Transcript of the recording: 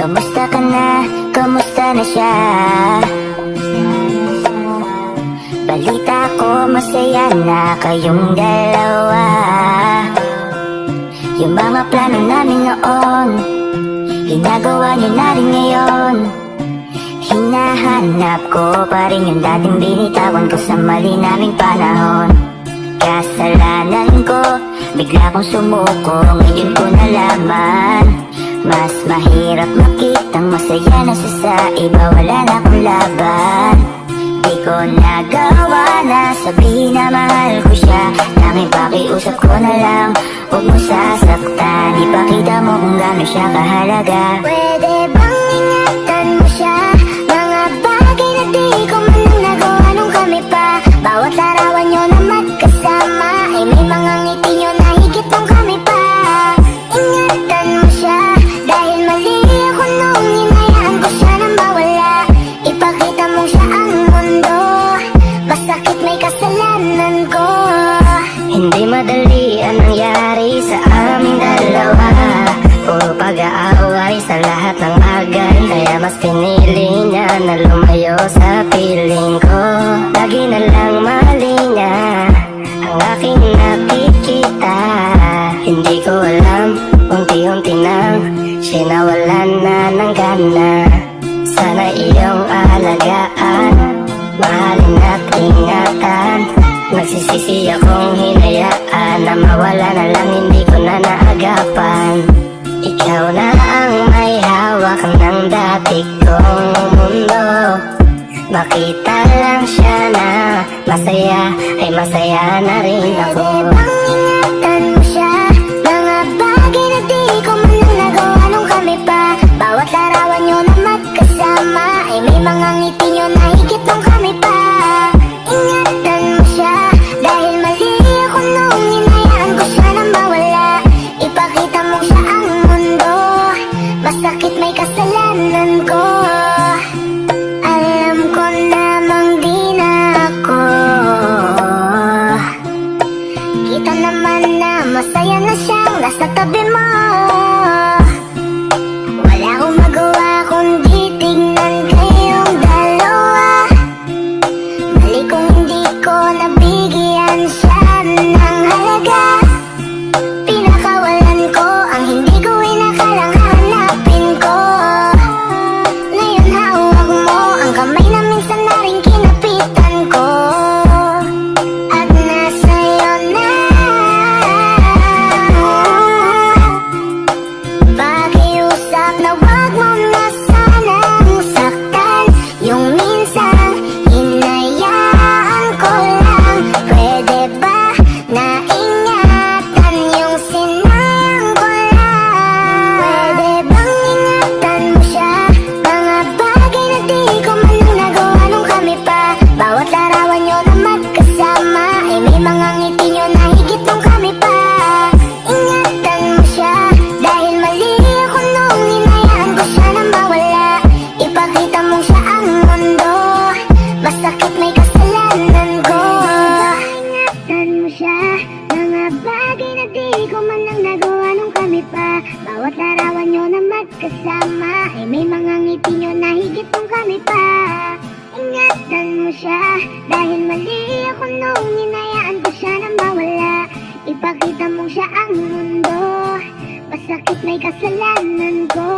Kamusta ka na? Kamusta na siya? Balita ko masaya na kayong dalawa. Yung mga plano namin noon, ginagawa niyo na rin ngayon. Hinahanap ko pa rin yung dating binitawan ko sa mali naming panahon. Kasalanan ko, bigla kong sumuko, ngayon ko nalaman. Mas mahirap makitang masaya na siya sa iba, wala na akong laban. Di ko nagawa na sabihin na mahal ko siya. Tanging pakiusap ko na lang, huwag mo sasaktan. Ipakita mo kung gano'n siya kahalaga. Pwede bang ingatan mo siya? Mga bagay na di ko man lang nagawa nung kami pa. Bawat larawan nyo na magkasama ay may mga ngiti nyo na higit nung kami pa. Ingatan mo siya dahil mali ako nung hinayaan ko siya nang mawala. Ipakita mong siya ang mundo, masakit may kasalanan ko. Hindi madali ang nangyari sa aming dalawa. Puro pag-aaway sa lahat ng bagay, kaya mas pinili niya na lumayo sa piling ko. Lagi na lang mali niya ang aking nakikita. Hindi ko alam, unti-unti nang sinawalan na ng gana. Sana iyong alagaan, mahalin at ingatan. Nagsisisi akong hinayaan na mawala na lang, hindi ko na naagapan. Ikaw na ang may hawak ng dati kong mundo. Makita lang siya na masaya, ay masaya na rin ako. Pwede bang ingatan mo siya? Mga bagay na di ko man lang nagawa nung kami pa. Bawat larawan nyo na magkasama ay may mga ngiti nyo na higit nung kami pa. Ingatan mo siya dahil mali ako nung hinayaan ko siya nang mawala. Ipakita mo siya ang mundo, masakit may kasalanan ko. Alam ko namang di na ako. Kita naman na masaya na siyang nasa tabi mo. Wala akong magawa kundi tignan kayong dalawa. Mali kung hindi ko nabigyan siya ng halaga. Pinakawalan ko ang hindi ko inakalang hanapin ko. Ngayon hawak mo ang kamay na minsan na rin kinapitan ko. At nasa'yo na. Pakiusap na wag mo na sanang saktan. Yung minsan hinayaan ko lang. Pwede ba na ingatan yung sinayang ko lang? Pwede bang ingatan mo siya? Mga bagay na di ko man lang nagawa nung kami pa. Bawat larawan nyo na magkasama ay may mga ngiti nyo na higit nung kami pa. Ingatan mo siya dahil mali ako nung hinayaan ko siya nang mawala. Ipakita mong siya ang mundo, masakit may kasalanan ko. Ingatan mo siya, mga bagay na di ko man lang nagawa nung kami pa. Bawat larawan nyo na magkasama ay may mga ngiti nyo na higit nung kami pa. Ingatan mo siya dahil mali ako nung hinayaan ko siya nang mawala. Ipakita mong siya ang mundo, masakit may kasalanan ko.